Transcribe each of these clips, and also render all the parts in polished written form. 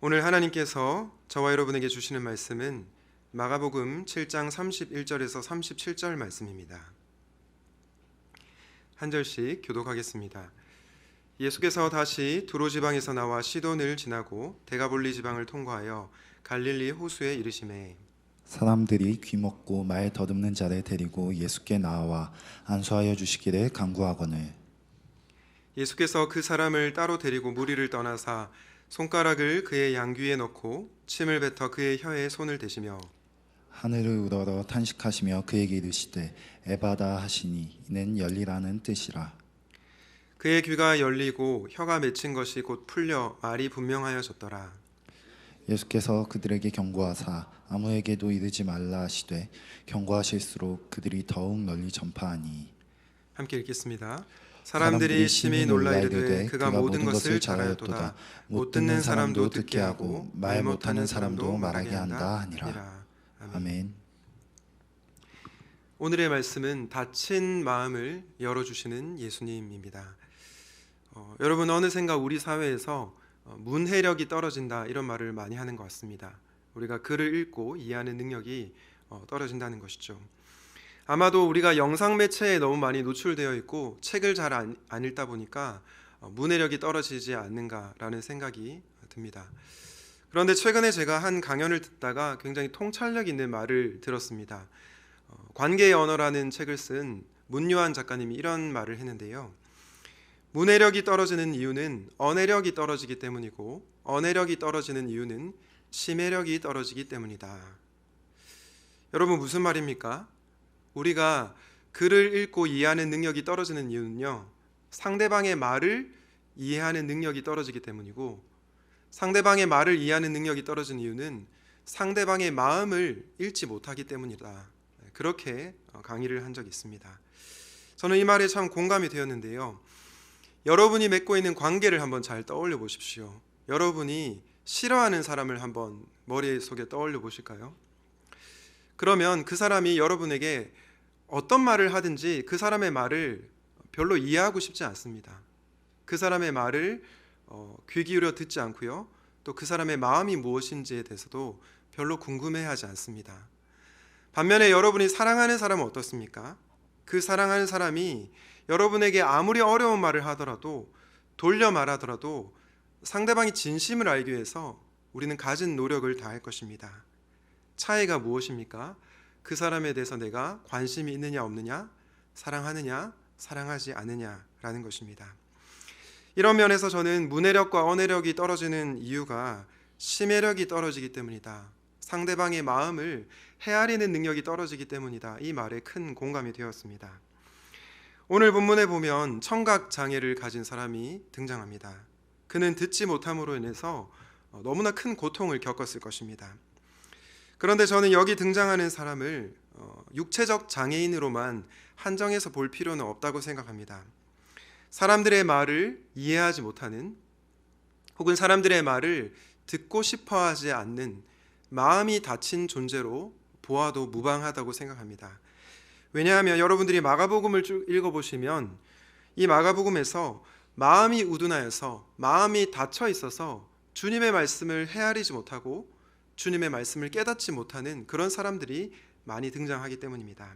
오늘 하나님께서 저와 여러분에게 주시는 말씀은 마가복음 7장 31절에서 37절 말씀입니다. 한 절씩 교독하겠습니다. 예수께서 다시 두로 지방에서 나와 시돈을 지나고 데가볼리 지방을 통과하여 갈릴리 호수에 이르시매 사람들이 귀먹고 말 더듬는 자를 데리고 예수께 나와 안수하여 주시기를 간구하거늘 예수께서 그 사람을 따로 데리고 무리를 떠나사 손가락을 그의 양귀에 넣고 침을 뱉어 그의 혀에 손을 대시며 하늘을 우러러 탄식하시며 그에게 이르시되 에바다 하시니 이는 열리라는 뜻이라. 그의 귀가 열리고 혀가 맺힌 것이 곧 풀려 말이 분명하여졌더라. 예수께서 그들에게 경고하사 아무에게도 이르지 말라 하시되 경고하실수록 그들이 더욱 널리 전파하니. 함께 읽겠습니다. 사람들이 심히 놀라 이르되 그가 모든 것을 잘하였도다. 못 듣는 사람도 듣게 하고 말 못하는 사람도 말하게 한다 하니라. 아멘. 오늘의 말씀은 닫힌 마음을 열어주시는 예수님입니다. 여러분, 어느샌가 우리 사회에서 문해력이 떨어진다 이런 말을 많이 하는 것 같습니다. 우리가 글을 읽고 이해하는 능력이 떨어진다는 것이죠. 아마도 우리가 영상 매체에 너무 많이 노출되어 있고 책을 잘 안 읽다 보니까 문해력이 떨어지지 않는가라는 생각이 듭니다. 그런데 최근에 제가 한 강연을 듣다가 굉장히 통찰력 있는 말을 들었습니다. 관계의 언어라는 책을 쓴 문요한 작가님이 이런 말을 했는데요. 문해력이 떨어지는 이유는 언해력이 떨어지기 때문이고 언해력이 떨어지는 이유는 심해력이 떨어지기 때문이다. 여러분, 무슨 말입니까? 우리가 글을 읽고 이해하는 능력이 떨어지는 이유는요, 상대방의 말을 이해하는 능력이 떨어지기 때문이고, 상대방의 말을 이해하는 능력이 떨어지는 이유는 상대방의 마음을 읽지 못하기 때문이다. 그렇게 강의를 한 적이 있습니다. 저는 이 말에 참 공감이 되었는데요. 여러분이 맺고 있는 관계를 한번 잘 떠올려 보십시오. 여러분이 싫어하는 사람을 한번 머릿속에 떠올려 보실까요? 그러면 그 사람이 여러분에게 어떤 말을 하든지 그 사람의 말을 별로 이해하고 싶지 않습니다. 그 사람의 말을 귀 기울여 듣지 않고요. 또 그 사람의 마음이 무엇인지에 대해서도 별로 궁금해하지 않습니다. 반면에 여러분이 사랑하는 사람은 어떻습니까? 그 사랑하는 사람이 여러분에게 아무리 어려운 말을 하더라도, 돌려 말하더라도 상대방이 진심을 알기 위해서 우리는 가진 노력을 다할 것입니다. 차이가 무엇입니까? 그 사람에 대해서 내가 관심이 있느냐 없느냐, 사랑하느냐 사랑하지 않느냐라는 것입니다. 이런 면에서 저는 문해력과 언해력이 떨어지는 이유가 심해력이 떨어지기 때문이다. 상대방의 마음을 헤아리는 능력이 떨어지기 때문이다. 이 말에 큰 공감이 되었습니다. 오늘 본문에 보면 청각 장애를 가진 사람이 등장합니다. 그는 듣지 못함으로 인해서 너무나 큰 고통을 겪었을 것입니다. 그런데 저는 여기 등장하는 사람을 육체적 장애인으로만 한정해서 볼 필요는 없다고 생각합니다. 사람들의 말을 이해하지 못하는, 혹은 사람들의 말을 듣고 싶어 하지 않는 마음이 닫힌 존재로 보아도 무방하다고 생각합니다. 왜냐하면 여러분들이 마가복음을 쭉 읽어보시면 이 마가복음에서 마음이 우둔하여서, 마음이 닫혀 있어서 주님의 말씀을 헤아리지 못하고 주님의 말씀을 깨닫지 못하는 그런 사람들이 많이 등장하기 때문입니다.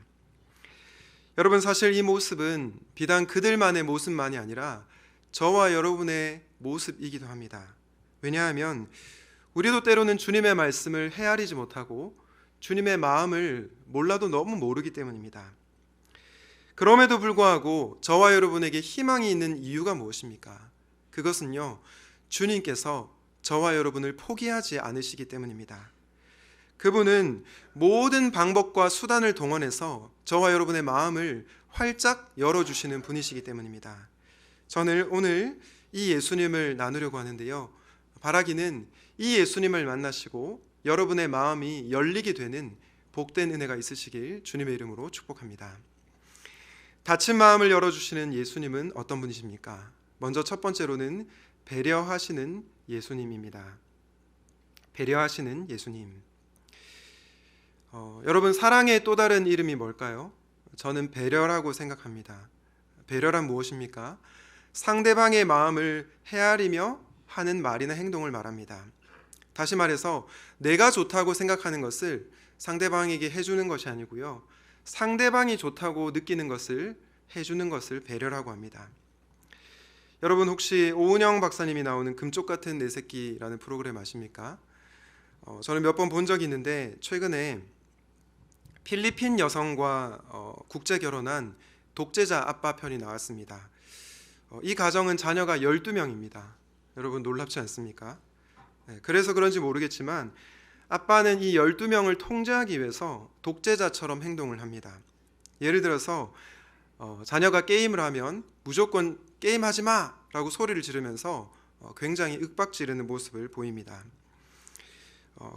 여러분, 사실 이 모습은 비단 그들만의 모습만이 아니라 저와 여러분의 모습이기도 합니다. 왜냐하면 우리도 때로는 주님의 말씀을 헤아리지 못하고 주님의 마음을 몰라도 너무 모르기 때문입니다. 그럼에도 불구하고 저와 여러분에게 희망이 있는 이유가 무엇입니까? 그것은요, 주님께서 저와 여러분을 포기하지 않으시기 때문입니다. 그분은 모든 방법과 수단을 동원해서 저와 여러분의 마음을 활짝 열어주시는 분이시기 때문입니다. 저는 오늘 이 예수님을 나누려고 하는데요, 바라기는 이 예수님을 만나시고 여러분의 마음이 열리게 되는 복된 은혜가 있으시길 주님의 이름으로 축복합니다. 닫힌 마음을 열어주시는 예수님은 어떤 분이십니까? 먼저 첫 번째로는 배려하시는 예수님입니다. 배려하시는 예수님. 여러분, 사랑의 또 다른 이름이 뭘까요? 저는 배려라고 생각합니다. 배려란 무엇입니까? 상대방의 마음을 헤아리며 하는 말이나 행동을 말합니다. 다시 말해서 내가 좋다고 생각하는 것을 상대방에게 해주는 것이 아니고요, 상대방이 좋다고 느끼는 것을 해주는 것을 배려라고 합니다. 여러분 혹시 오은영 박사님이 나오는 금쪽 같은 내 새끼라는 프로그램 아십니까? 저는 몇 번 본 적이 있는데 최근에 필리핀 여성과 국제 결혼한 독재자 아빠 편이 나왔습니다. 이 가정은 자녀가 12명입니다. 여러분 놀랍지 않습니까? 그래서 그런지 모르겠지만 아빠는 이 12명을 통제하기 위해서 독재자처럼 행동을 합니다. 예를 들어서 자녀가 게임을 하면 무조건 게임하지 마! 라고 소리를 지르면서 굉장히 윽박지르는 모습을 보입니다.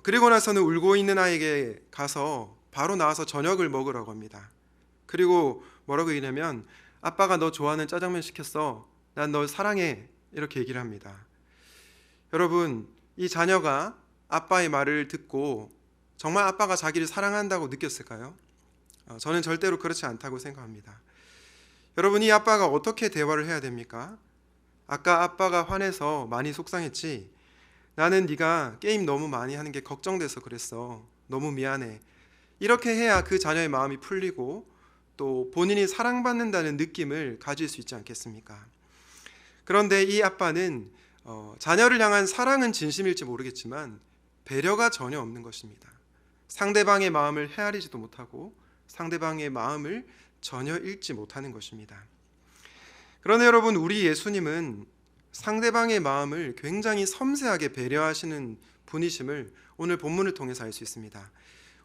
그리고 나서는 울고 있는 아이에게 가서 바로 나와서 저녁을 먹으라고 합니다. 그리고 뭐라고 얘기냐면 아빠가 너 좋아하는 짜장면 시켰어. 난 널 사랑해. 이렇게 얘기를 합니다. 여러분, 이 자녀가 아빠의 말을 듣고 정말 아빠가 자기를 사랑한다고 느꼈을까요? 저는 절대로 그렇지 않다고 생각합니다. 여러분, 이 아빠가 어떻게 대화를 해야 됩니까? 아까 아빠가 화내서 많이 속상했지. 나는 네가 게임 너무 많이 하는 게 걱정돼서 그랬어. 너무 미안해. 이렇게 해야 그 자녀의 마음이 풀리고 또 본인이 사랑받는다는 느낌을 가질 수 있지 않겠습니까? 그런데 이 아빠는 자녀를 향한 사랑은 진심일지 모르겠지만 배려가 전혀 없는 것입니다. 상대방의 마음을 헤아리지도 못하고 상대방의 마음을 전혀 읽지 못하는 것입니다. 그런데 여러분, 우리 예수님은 상대방의 마음을 굉장히 섬세하게 배려하시는 분이심을 오늘 본문을 통해서 알 수 있습니다.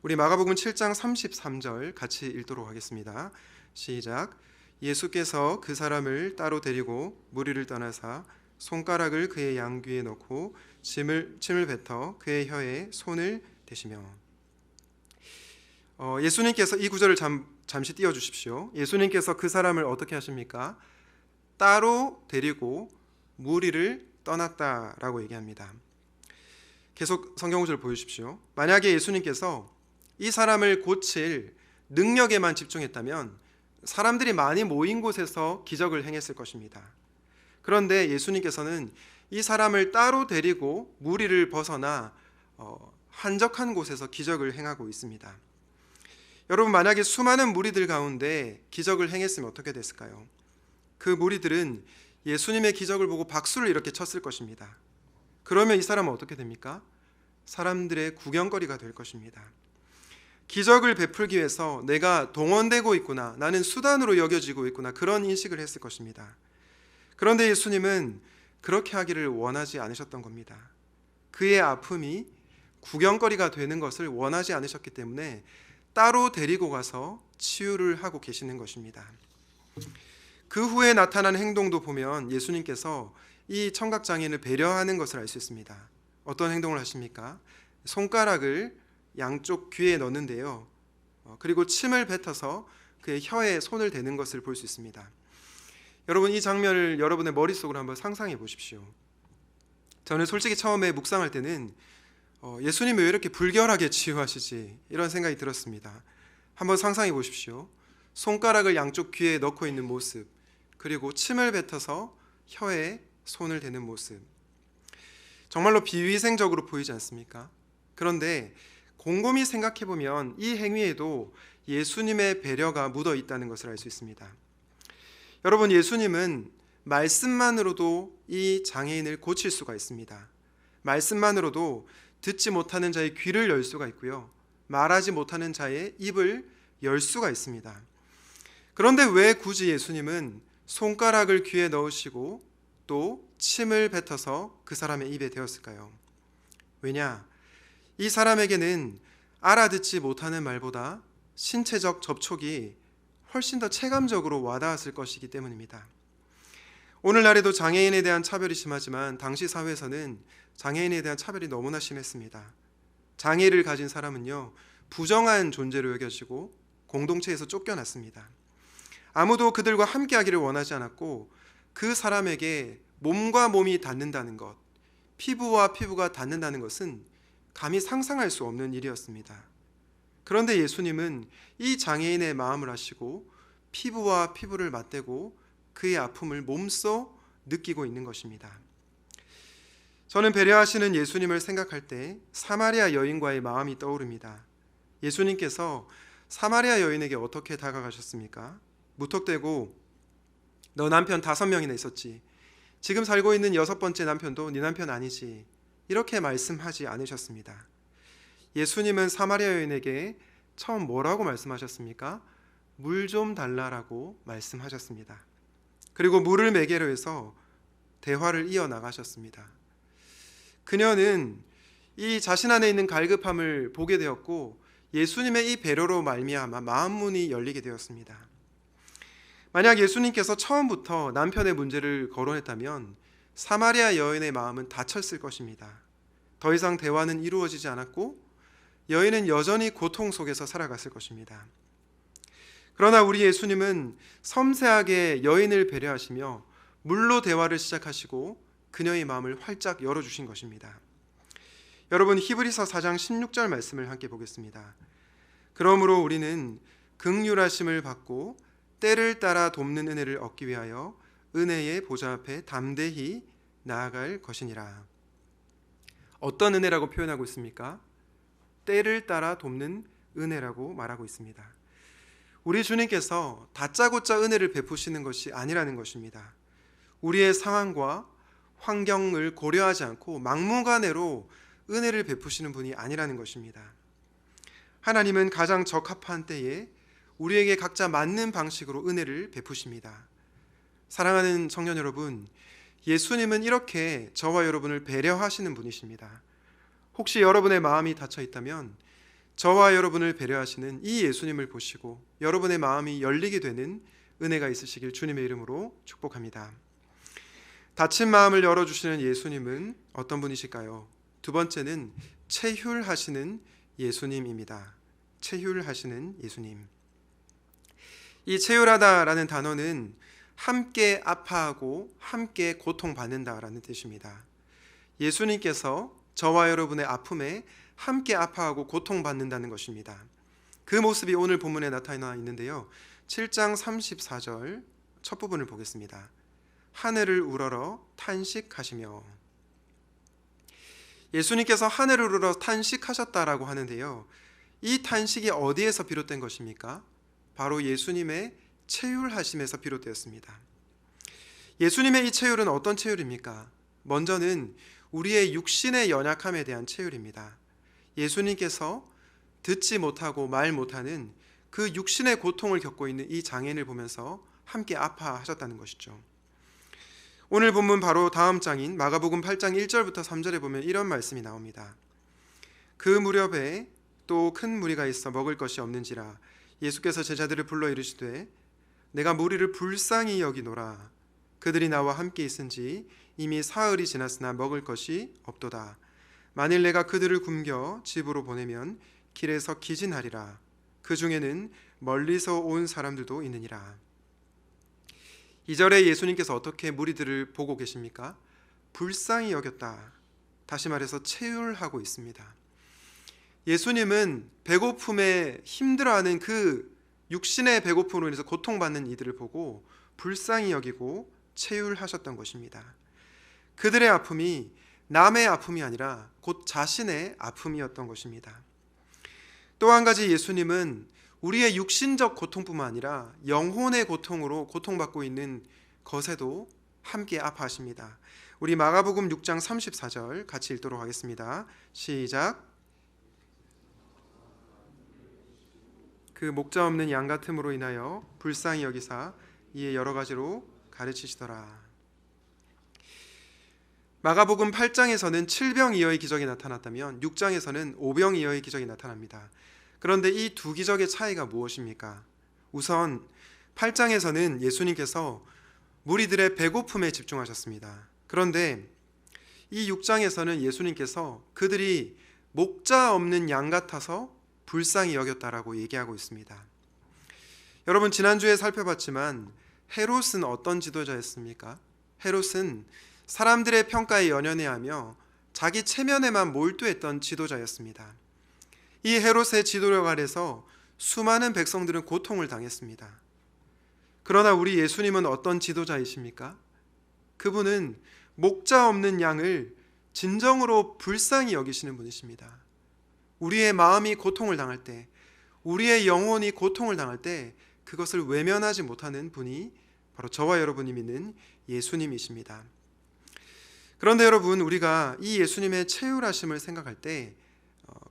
우리 마가복음 7장 33절 같이 읽도록 하겠습니다. 시작. 예수께서 그 사람을 따로 데리고 무리를 떠나사 손가락을 그의 양귀에 넣고 침을 뱉어 그의 혀에 손을 대시며. 예수님께서 이 구절을 잠시 띄워주십시오. 예수님께서 그 사람을 어떻게 하십니까? 따로 데리고 무리를 떠났다라고 얘기합니다. 계속 성경구절 보여주십시오. 만약에 예수님께서 이 사람을 고칠 능력에만 집중했다면 사람들이 많이 모인 곳에서 기적을 행했을 것입니다. 그런데 예수님께서는 이 사람을 따로 데리고 무리를 벗어나 한적한 곳에서 기적을 행하고 있습니다. 여러분, 만약에 수많은 무리들 가운데 기적을 행했으면 어떻게 됐을까요? 그 무리들은 예수님의 기적을 보고 박수를 이렇게 쳤을 것입니다. 그러면 이 사람은 어떻게 됩니까? 사람들의 구경거리가 될 것입니다. 기적을 베풀기 위해서 내가 동원되고 있구나, 나는 수단으로 여겨지고 있구나, 그런 인식을 했을 것입니다. 그런데 예수님은 그렇게 하기를 원하지 않으셨던 겁니다. 그의 아픔이 구경거리가 되는 것을 원하지 않으셨기 때문에 따로 데리고 가서 치유를 하고 계시는 것입니다. 그 후에 나타난 행동도 보면 예수님께서 이 청각장애인을 배려하는 것을 알 수 있습니다. 어떤 행동을 하십니까? 손가락을 양쪽 귀에 넣는데요. 그리고 침을 뱉어서 그의 혀에 손을 대는 것을 볼 수 있습니다. 여러분, 이 장면을 여러분의 머릿속으로 한번 상상해 보십시오. 저는 솔직히 처음에 묵상할 때는 예수님이 왜 이렇게 불결하게 치유하시지? 이런 생각이 들었습니다. 한번 상상해 보십시오. 손가락을 양쪽 귀에 넣고 있는 모습, 그리고 침을 뱉어서 혀에 손을 대는 모습. 정말로 비위생적으로 보이지 않습니까? 그런데 곰곰이 생각해 보면 이 행위에도 예수님의 배려가 묻어 있다는 것을 알 수 있습니다. 여러분, 예수님은 말씀만으로도 이 장애인을 고칠 수가 있습니다. 말씀만으로도 듣지 못하는 자의 귀를 열 수가 있고요, 말하지 못하는 자의 입을 열 수가 있습니다. 그런데 왜 굳이 예수님은 손가락을 귀에 넣으시고 또 침을 뱉어서 그 사람의 입에 대었을까요? 왜냐? 이 사람에게는 알아듣지 못하는 말보다 신체적 접촉이 훨씬 더 체감적으로 와닿았을 것이기 때문입니다. 오늘날에도 장애인에 대한 차별이 심하지만 당시 사회에서는 장애인에 대한 차별이 너무나 심했습니다. 장애를 가진 사람은요, 부정한 존재로 여겨지고 공동체에서 쫓겨났습니다. 아무도 그들과 함께하기를 원하지 않았고 그 사람에게 몸과 몸이 닿는다는 것, 피부와 피부가 닿는다는 것은 감히 상상할 수 없는 일이었습니다. 그런데 예수님은 이 장애인의 마음을 아시고 피부와 피부를 맞대고 그의 아픔을 몸소 느끼고 있는 것입니다. 저는 배려하시는 예수님을 생각할 때 사마리아 여인과의 마음이 떠오릅니다. 예수님께서 사마리아 여인에게 어떻게 다가가셨습니까? 무턱대고 너 남편 5명이나 있었지. 지금 살고 있는 6번째 남편도 네 남편 아니지. 이렇게 말씀하지 않으셨습니다. 예수님은 사마리아 여인에게 처음 뭐라고 말씀하셨습니까? 물 좀 달라라고 말씀하셨습니다. 그리고 물을 매개로 해서 대화를 이어나가셨습니다. 그녀는 이 자신 안에 있는 갈급함을 보게 되었고 예수님의 이 배려로 말미암아 마음 문이 열리게 되었습니다. 만약 예수님께서 처음부터 남편의 문제를 거론했다면 사마리아 여인의 마음은 닫혔을 것입니다. 더 이상 대화는 이루어지지 않았고 여인은 여전히 고통 속에서 살아갔을 것입니다. 그러나 우리 예수님은 섬세하게 여인을 배려하시며 물로 대화를 시작하시고 그녀의 마음을 활짝 열어주신 것입니다. 여러분, 히브리서 4장 16절 말씀을 함께 보겠습니다. 그러므로 우리는 긍휼하심을 받고 때를 따라 돕는 은혜를 얻기 위하여 은혜의 보좌 앞에 담대히 나아갈 것이니라. 어떤 은혜라고 표현하고 있습니까? 때를 따라 돕는 은혜라고 말하고 있습니다. 우리 주님께서 다짜고짜 은혜를 베푸시는 것이 아니라는 것입니다. 우리의 상황과 환경을 고려하지 않고 막무가내로 은혜를 베푸시는 분이 아니라는 것입니다. 하나님은 가장 적합한 때에 우리에게 각자 맞는 방식으로 은혜를 베푸십니다. 사랑하는 청년 여러분, 예수님은 이렇게 저와 여러분을 배려하시는 분이십니다. 혹시 여러분의 마음이 닫혀 있다면 저와 여러분을 배려하시는 이 예수님을 보시고 여러분의 마음이 열리게 되는 은혜가 있으시길 주님의 이름으로 축복합니다. 닫힌 마음을 열어주시는 예수님은 어떤 분이실까요? 두 번째는 체휼하시는 예수님입니다. 체휼하시는 예수님. 이 체휼하다라는 단어는 함께 아파하고 함께 고통받는다라는 뜻입니다. 예수님께서 저와 여러분의 아픔에 함께 아파하고 고통받는다는 것입니다. 그 모습이 오늘 본문에 나타나 있는데요. 7장 34절 첫 부분을 보겠습니다. 하늘을 우러러 탄식하시며. 예수님께서 하늘을 우러러 탄식하셨다라고 하는데요. 이 탄식이 어디에서 비롯된 것입니까? 바로 예수님의 체휼하심에서 비롯되었습니다. 예수님의 이 체휼은 어떤 체휼입니까? 먼저는 우리의 육신의 연약함에 대한 체휼입니다. 예수님께서 듣지 못하고 말 못하는 그 육신의 고통을 겪고 있는 이 장애인을 보면서 함께 아파하셨다는 것이죠. 오늘 본문 바로 다음 장인 마가복음 8장 1절부터 3절에 보면 이런 말씀이 나옵니다. 그 무렵에 또 큰 무리가 있어 먹을 것이 없는지라 예수께서 제자들을 불러 이르시되 내가 무리를 불쌍히 여기노라. 그들이 나와 함께 있은지 이미 사흘이 지났으나 먹을 것이 없도다. 만일 내가 그들을 굶겨 집으로 보내면 길에서 기진하리라. 그 중에는 멀리서 온 사람들도 있느니라. 2절에 예수님께서 어떻게 무리들을 보고 계십니까? 불쌍히 여겼다. 다시 말해서 체휼하고 있습니다. 예수님은 배고픔에 힘들어하는 그 육신의 배고픔으로 인해서 고통받는 이들을 보고 불쌍히 여기고 체휼하셨던 것입니다. 그들의 아픔이 남의 아픔이 아니라 곧 자신의 아픔이었던 것입니다. 또 한 가지 예수님은 우리의 육신적 고통뿐만 아니라 영혼의 고통으로 고통받고 있는 것에도 함께 아파하십니다. 우리 마가복음 6장 34절 같이 읽도록 하겠습니다. 시작. 그 목자 없는 양 같음으로 인하여 불쌍히 여기사 이에 여러 가지로 가르치시더라. 마가복음 8장에서는 7병이어의 기적이 나타났다면 6장에서는 5병이어의 기적이 나타납니다. 그런데 이 두 기적의 차이가 무엇입니까? 우선 8장에서는 예수님께서 무리들의 배고픔에 집중하셨습니다. 그런데 이 6장에서는 예수님께서 그들이 목자 없는 양 같아서 불쌍히 여겼다라고 얘기하고 있습니다. 여러분, 지난주에 살펴봤지만 헤롯은 어떤 지도자였습니까? 헤롯은 사람들의 평가에 연연해하며 자기 체면에만 몰두했던 지도자였습니다. 이 헤롯의 지도력 아래서 수많은 백성들은 고통을 당했습니다. 그러나 우리 예수님은 어떤 지도자이십니까? 그분은 목자 없는 양을 진정으로 불쌍히 여기시는 분이십니다. 우리의 마음이 고통을 당할 때, 우리의 영혼이 고통을 당할 때 그것을 외면하지 못하는 분이 바로 저와 여러분이 믿는 예수님이십니다. 그런데 여러분, 우리가 이 예수님의 채율하심을 생각할 때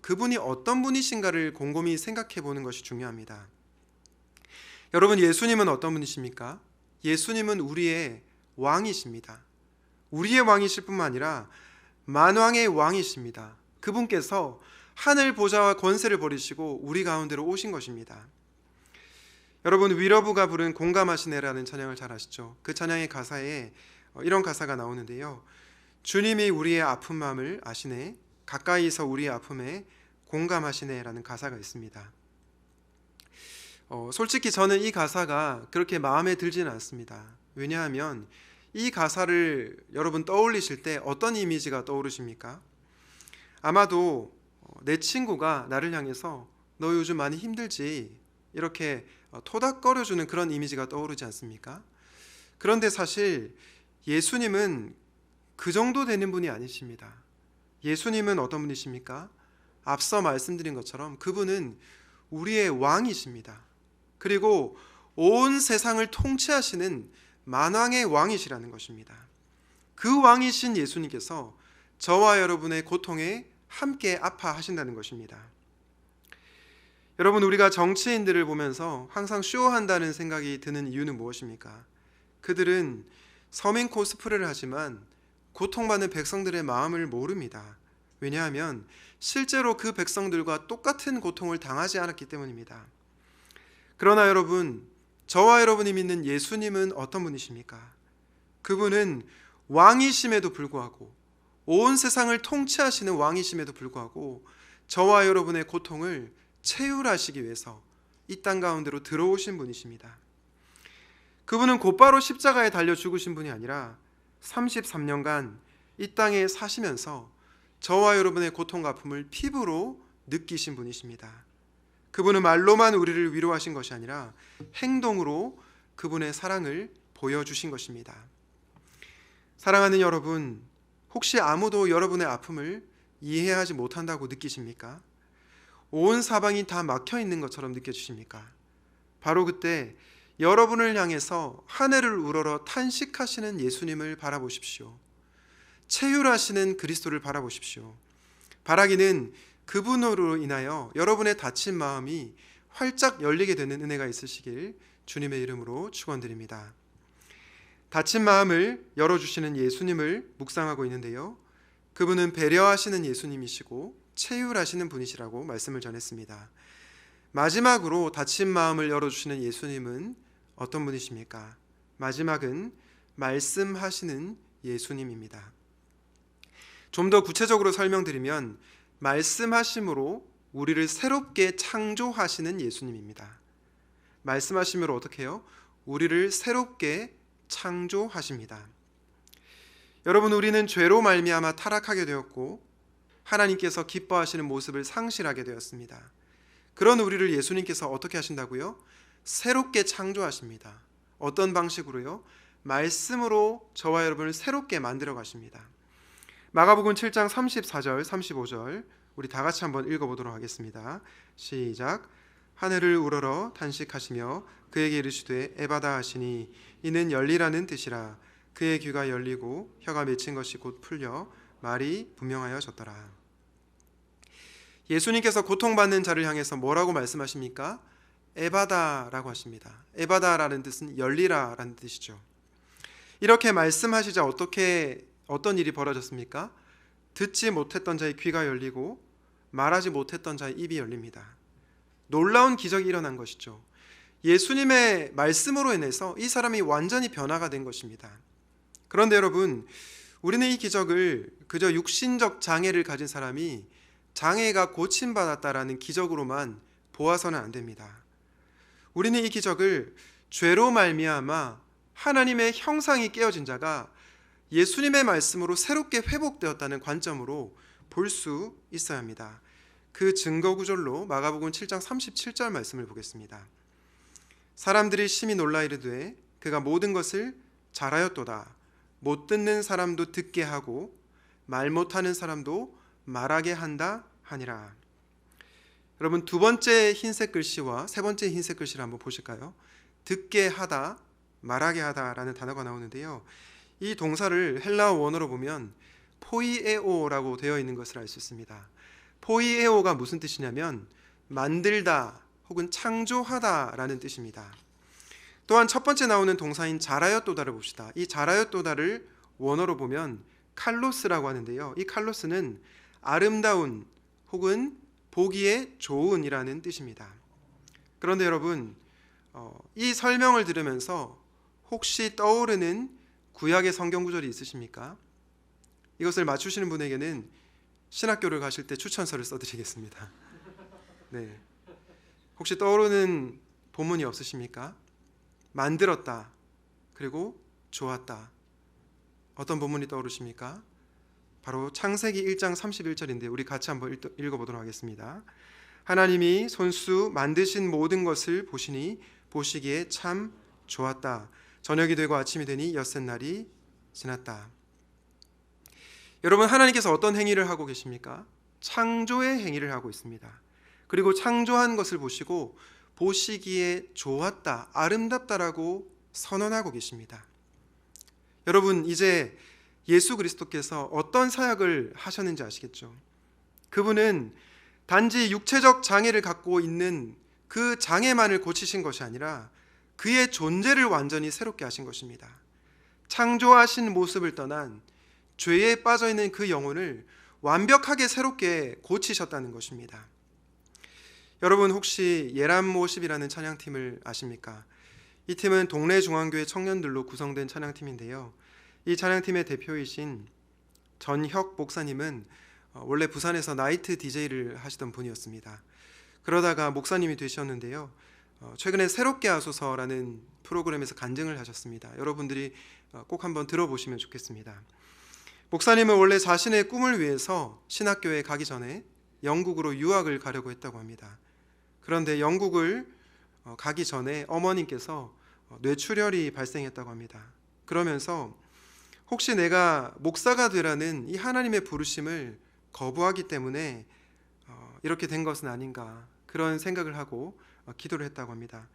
그분이 어떤 분이신가를 곰곰이 생각해 보는 것이 중요합니다. 여러분, 예수님은 어떤 분이십니까? 예수님은 우리의 왕이십니다. 우리의 왕이실 뿐만 아니라 만왕의 왕이십니다. 그분께서 하늘 보좌와 권세를 버리시고 우리 가운데로 오신 것입니다. 여러분, 위러브가 부른 공감하시네라는 찬양을 잘 아시죠? 그 찬양의 가사에 이런 가사가 나오는데요. 주님이 우리의 아픈 마음을 아시네, 가까이서 우리의 아픔에 공감하시네라는 가사가 있습니다. 솔직히 저는 이 가사가 그렇게 마음에 들지는 않습니다. 왜냐하면 이 가사를 여러분 떠올리실 때 어떤 이미지가 떠오르십니까? 아마도 내 친구가 나를 향해서 너 요즘 많이 힘들지? 이렇게 토닥거려주는 그런 이미지가 떠오르지 않습니까? 그런데 사실 예수님은 그 정도 되는 분이 아니십니다. 예수님은 어떤 분이십니까? 앞서 말씀드린 것처럼 그분은 우리의 왕이십니다. 그리고 온 세상을 통치하시는 만왕의 왕이시라는 것입니다. 그 왕이신 예수님께서 저와 여러분의 고통에 함께 아파하신다는 것입니다. 여러분, 우리가 정치인들을 보면서 항상 쇼한다는 생각이 드는 이유는 무엇입니까? 그들은 서민 코스프레를 하지만 고통받는 백성들의 마음을 모릅니다. 왜냐하면 실제로 그 백성들과 똑같은 고통을 당하지 않았기 때문입니다. 그러나 여러분, 저와 여러분이 믿는 예수님은 어떤 분이십니까? 그분은 왕이심에도 불구하고, 온 세상을 통치하시는 왕이심에도 불구하고 저와 여러분의 고통을 채율하시기 위해서 이 땅 가운데로 들어오신 분이십니다. 그분은 곧바로 십자가에 달려 죽으신 분이 아니라 33년간 이 땅에 사시면서 저와 여러분의 고통과 아픔을 피부로 느끼신 분이십니다. 그분은 말로만 우리를 위로하신 것이 아니라 행동으로 그분의 사랑을 보여주신 것입니다. 사랑하는 여러분, 혹시 아무도 여러분의 아픔을 이해하지 못한다고 느끼십니까? 온 사방이 다 막혀 있는 것처럼 느껴지십니까? 바로 그때 여러분을 향해서 하늘을 우러러 탄식하시는 예수님을 바라보십시오. 채율하시는 그리스도를 바라보십시오. 바라기는 그분으로 인하여 여러분의 다친 마음이 활짝 열리게 되는 은혜가 있으시길 주님의 이름으로 축원드립니다. 다친 마음을 열어주시는 예수님을 묵상하고 있는데요. 그분은 배려하시는 예수님이시고 채율하시는 분이시라고 말씀을 전했습니다. 마지막으로 다친 마음을 열어주시는 예수님은 어떤 분이십니까? 마지막은 말씀하시는 예수님입니다. 좀 더 구체적으로 설명드리면 말씀하심으로 우리를 새롭게 창조하시는 예수님입니다. 말씀하심으로 어떻게 해요? 우리를 새롭게 창조하십니다. 여러분, 우리는 죄로 말미암아 타락하게 되었고 하나님께서 기뻐하시는 모습을 상실하게 되었습니다. 그런 우리를 예수님께서 어떻게 하신다고요? 새롭게 창조하십니다. 어떤 방식으로요? 말씀으로 저와 여러분을 새롭게 만들어 가십니다. 마가복음 7장 34절 35절 우리 다 같이 한번 읽어보도록 하겠습니다. 시작. 하늘을 우러러 단식하시며 그에게 이르시되 에바다 하시니 이는 열리라는 뜻이라. 그의 귀가 열리고 혀가 맺힌 것이 곧 풀려 말이 분명하여졌더라. 예수님께서 고통받는 자를 향해서 뭐라고 말씀하십니까? 에바다라고 하십니다. 에바다라는 뜻은 열리라라는 뜻이죠. 이렇게 말씀하시자 어떤 일이 벌어졌습니까? 듣지 못했던 자의 귀가 열리고 말하지 못했던 자의 입이 열립니다. 놀라운 기적이 일어난 것이죠. 예수님의 말씀으로 인해서 이 사람이 완전히 변화가 된 것입니다. 그런데 여러분, 우리는 이 기적을 그저 육신적 장애를 가진 사람이 장애가 고침받았다라는 기적으로만 보아서는 안 됩니다. 우리는 이 기적을 죄로 말미암아 하나님의 형상이 깨어진 자가 예수님의 말씀으로 새롭게 회복되었다는 관점으로 볼 수 있어야 합니다. 그 증거 구절로 마가복음 7장 37절 말씀을 보겠습니다. 사람들이 심히 놀라 이르되 그가 모든 것을 잘하였도다. 못 듣는 사람도 듣게 하고 말 못하는 사람도 말하게 한다 하니라. 여러분, 두 번째 흰색 글씨와 세 번째 흰색 글씨를 한번 보실까요? 듣게 하다, 말하게 하다라는 단어가 나오는데요. 이 동사를 헬라어 원어로 보면 포이에오라고 되어 있는 것을 알 수 있습니다. 포이에오가 무슨 뜻이냐면 만들다 혹은 창조하다라는 뜻입니다. 또한 첫 번째 나오는 동사인 잘하였도다를 봅시다. 이 잘하였도다를 원어로 보면 칼로스라고 하는데요. 이 칼로스는 아름다운 혹은 보기에 좋은이라는 뜻입니다. 그런데 여러분, 이 설명을 들으면서 혹시 떠오르는 구약의 성경 구절이 있으십니까? 이것을 맞추시는 분에게는 신학교를 가실 때 추천서를 써드리겠습니다. 네. 혹시 떠오르는 본문이 없으십니까? 만들었다, 그리고 좋았다. 어떤 본문이 떠오르십니까? 바로 창세기 1장 31절인데 우리 같이 한번 읽어보도록 하겠습니다. 하나님이 손수 만드신 모든 것을 보시니 보시기에 참 좋았다. 저녁이 되고 아침이 되니 엿새 날이 지났다. 여러분, 하나님께서 어떤 행위를 하고 계십니까? 창조의 행위를 하고 있습니다. 그리고 창조한 것을 보시고 보시기에 좋았다, 아름답다라고 선언하고 계십니다. 여러분, 이제 예수 그리스도께서 어떤 사역을 하셨는지 아시겠죠? 그분은 단지 육체적 장애를 갖고 있는 그 장애만을 고치신 것이 아니라 그의 존재를 완전히 새롭게 하신 것입니다. 창조하신 모습을 떠난 죄에 빠져있는 그 영혼을 완벽하게 새롭게 고치셨다는 것입니다. 여러분, 혹시 예람모십이라는 찬양팀을 아십니까? 이 팀은 동래 중앙교회 청년들로 구성된 찬양팀인데요. 이 찬양팀의 대표이신 전혁 목사님은 원래 부산에서 나이트 DJ를 하시던 분이었습니다. 그러다가 목사님이 되셨는데요. 최근에 새롭게 하소서라는 프로그램에서 간증을 하셨습니다. 여러분들이 꼭 한번 들어보시면 좋겠습니다. 목사님은 원래 자신의 꿈을 위해서 신학교에 가기 전에 영국으로 유학을 가려고 했다고 합니다. 그런데 영국을 가기 전에 어머님께서 뇌출혈이 발생했다고 합니다. 그러면서 혹시 내가 목사가 되라는 이 하나님의 부르심을 거부하기 때문에 이렇게 된 것은 아닌가, 그런 생각을 하고 기도를 했다고 합니다.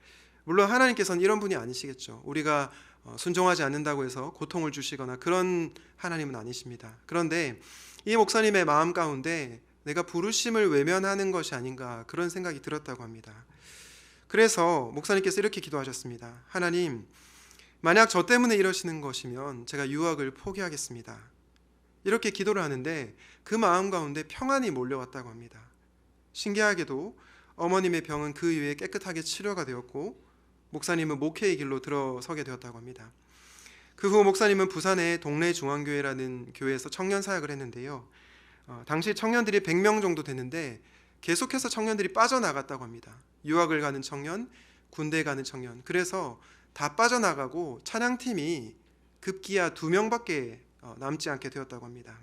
물론 하나님께서는 이런 분이 아니시겠죠. 우리가 순종하지 않는다고 해서 고통을 주시거나 그런 하나님은 아니십니다. 그런데 이 목사님의 마음 가운데 내가 부르심을 외면하는 것이 아닌가, 그런 생각이 들었다고 합니다. 그래서 목사님께서 이렇게 기도하셨습니다. 하나님, 만약 저 때문에 이러시는 것이면 제가 유학을 포기하겠습니다. 이렇게 기도를 하는데 그 마음 가운데 평안이 몰려왔다고 합니다. 신기하게도 어머님의 병은 그 이후에 깨끗하게 치료가 되었고 목사님은 목회의 길로 들어서게 되었다고 합니다. 그 후 목사님은 부산의 동래 중앙교회라는 교회에서 청년 사역을 했는데요. 당시 청년들이 100명 정도 됐는데 계속해서 청년들이 빠져나갔다고 합니다. 유학을 가는 청년, 군대 가는 청년. 그래서 다 빠져나가고 찬양팀이 급기야 2명밖에 남지 않게 되었다고 합니다.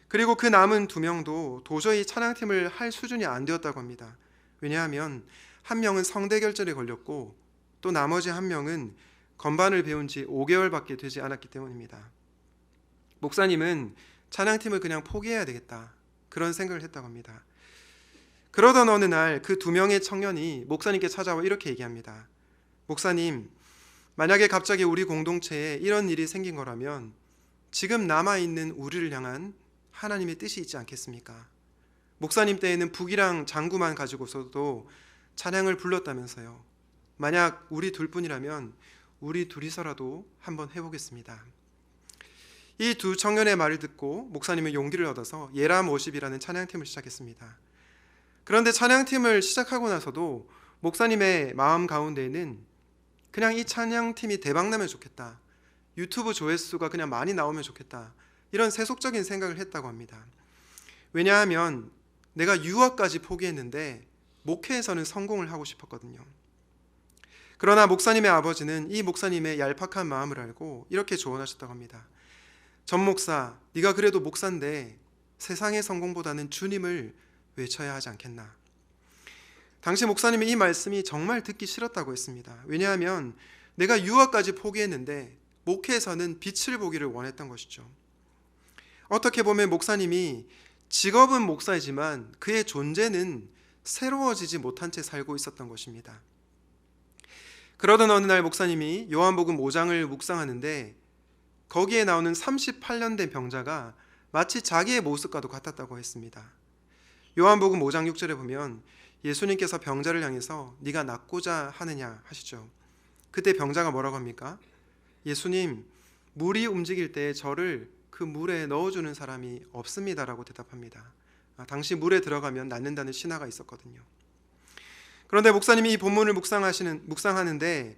그리고 그 남은 2명도 도저히 찬양팀을 할 수준이 안 되었다고 합니다. 왜냐하면 한 명은 성대결절에 걸렸고 또 나머지 한 명은 건반을 배운 지 5개월밖에 되지 않았기 때문입니다. 목사님은 찬양팀을 그냥 포기해야 되겠다, 그런 생각을 했다고 합니다. 그러던 어느 날 그 2명의 청년이 목사님께 찾아와 이렇게 얘기합니다. 목사님, 만약에 갑자기 우리 공동체에 이런 일이 생긴 거라면 지금 남아있는 우리를 향한 하나님의 뜻이 있지 않겠습니까? 목사님 때에는 북이랑 장구만 가지고서도 찬양을 불렀다면서요. 만약 우리 둘뿐이라면 우리 둘이서라도 한번 해보겠습니다. 이 두 청년의 말을 듣고 목사님은 용기를 얻어서 예람워십이라는 찬양팀을 시작했습니다. 그런데 찬양팀을 시작하고 나서도 목사님의 마음 가운데에는 그냥 이 찬양팀이 대박나면 좋겠다, 유튜브 조회수가 그냥 많이 나오면 좋겠다, 이런 세속적인 생각을 했다고 합니다. 왜냐하면 내가 유학까지 포기했는데 목회에서는 성공을 하고 싶었거든요. 그러나 목사님의 아버지는 이 목사님의 얄팍한 마음을 알고 이렇게 조언하셨다고 합니다. 전 목사, 네가 그래도 목사인데 세상의 성공보다는 주님을 외쳐야 하지 않겠나. 당시 목사님의 이 말씀이 정말 듣기 싫었다고 했습니다. 왜냐하면 내가 유학까지 포기했는데 목회에서는 빛을 보기를 원했던 것이죠. 어떻게 보면 목사님이 직업은 목사이지만 그의 존재는 새로워지지 못한 채 살고 있었던 것입니다. 그러던 어느 날 목사님이 요한복음 5장을 묵상하는데 거기에 나오는 38년 된 병자가 마치 자기의 모습과도 같았다고 했습니다. 요한복음 5장 6절에 보면 예수님께서 병자를 향해서 네가 낫고자 하느냐 하시죠. 그때 병자가 뭐라고 합니까? 예수님, 물이 움직일 때 저를 그 물에 넣어주는 사람이 없습니다라고 대답합니다. 당시 물에 들어가면 낫는다는 신화가 있었거든요. 그런데 목사님이 이 본문을 묵상하는데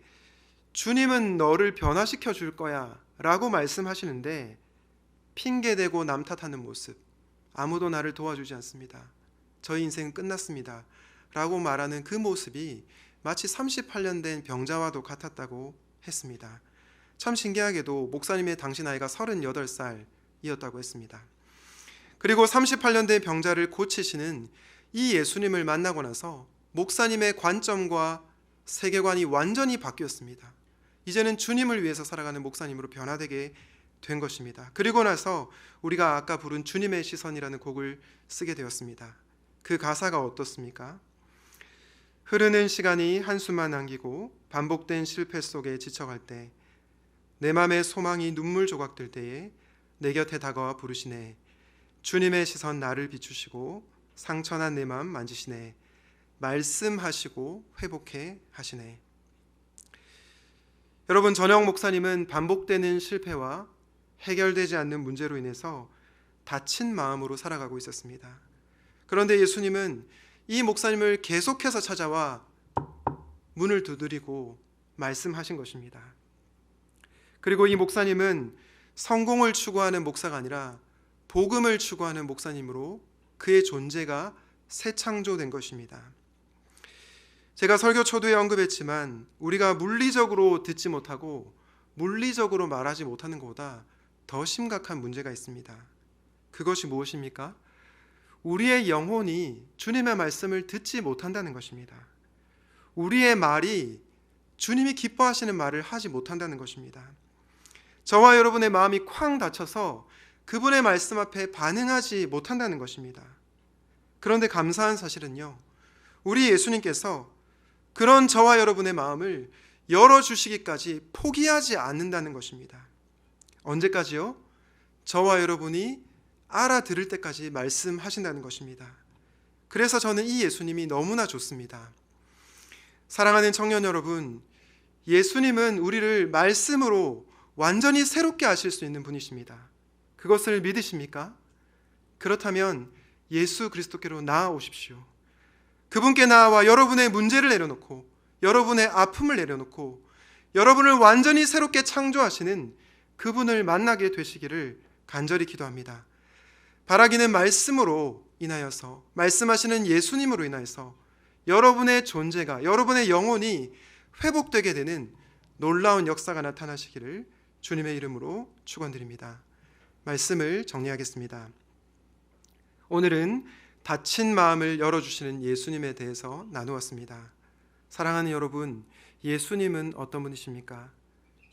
주님은 너를 변화시켜 줄 거야 라고 말씀하시는데 핑계대고 남 탓하는 모습, 아무도 나를 도와주지 않습니다, 저희 인생은 끝났습니다 라고 말하는 그 모습이 마치 38년 된 병자와도 같았다고 했습니다. 참 신기하게도 목사님의 당시 나이가 38살이었다고 했습니다. 그리고 38년 된 병자를 고치시는 이 예수님을 만나고 나서 목사님의 관점과 세계관이 완전히 바뀌었습니다. 이제는 주님을 위해서 살아가는 목사님으로 변화되게 된 것입니다. 그리고 나서 우리가 아까 부른 주님의 시선이라는 곡을 쓰게 되었습니다. 그 가사가 어떻습니까? 흐르는 시간이 한숨만 남기고 반복된 실패 속에 지쳐갈 때 내 맘에 소망이 눈물 조각 될 때에 내 곁에 다가와 부르시네. 주님의 시선 나를 비추시고 상처난 내 맘 만지시네. 말씀하시고 회복해 하시네. 여러분, 전영 목사님은 반복되는 실패와 해결되지 않는 문제로 인해서 다친 마음으로 살아가고 있었습니다. 그런데 예수님은 이 목사님을 계속해서 찾아와 문을 두드리고 말씀하신 것입니다. 그리고 이 목사님은 성공을 추구하는 목사가 아니라 복음을 추구하는 목사님으로 그의 존재가 새 창조된 것입니다. 제가 설교 초두에 언급했지만 우리가 물리적으로 듣지 못하고 물리적으로 말하지 못하는 것보다 더 심각한 문제가 있습니다. 그것이 무엇입니까? 우리의 영혼이 주님의 말씀을 듣지 못한다는 것입니다. 우리의 말이 주님이 기뻐하시는 말을 하지 못한다는 것입니다. 저와 여러분의 마음이 쾅 닫혀서 그분의 말씀 앞에 반응하지 못한다는 것입니다. 그런데 감사한 사실은요, 우리 예수님께서 그런 저와 여러분의 마음을 열어주시기까지 포기하지 않는다는 것입니다. 언제까지요? 저와 여러분이 알아들을 때까지 말씀하신다는 것입니다. 그래서 저는 이 예수님이 너무나 좋습니다. 사랑하는 청년 여러분, 예수님은 우리를 말씀으로 완전히 새롭게 하실 수 있는 분이십니다. 그것을 믿으십니까? 그렇다면 예수 그리스도께로 나아오십시오. 그분께 나아와 여러분의 문제를 내려놓고 여러분의 아픔을 내려놓고 여러분을 완전히 새롭게 창조하시는 그분을 만나게 되시기를 간절히 기도합니다. 바라기는 말씀으로 인하여서, 말씀하시는 예수님으로 인하여서 여러분의 존재가, 여러분의 영혼이 회복되게 되는 놀라운 역사가 나타나시기를 주님의 이름으로 축원드립니다. 말씀을 정리하겠습니다. 오늘은 닫힌 마음을 열어주시는 예수님에 대해서 나누었습니다. 사랑하는 여러분, 예수님은 어떤 분이십니까?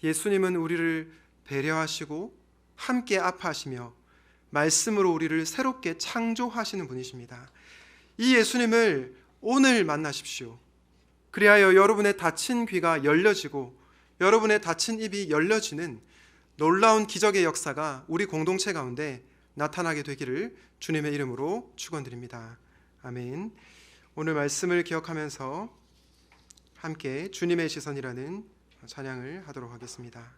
예수님은 우리를 배려하시고 함께 아파하시며 말씀으로 우리를 새롭게 창조하시는 분이십니다. 이 예수님을 오늘 만나십시오. 그리하여 여러분의 닫힌 귀가 열려지고 여러분의 닫힌 입이 열려지는 놀라운 기적의 역사가 우리 공동체 가운데 나타나게 되기를 주님의 이름으로 축원드립니다. 아멘. 오늘 말씀을 기억하면서 함께 주님의 시선이라는 찬양을 하도록 하겠습니다.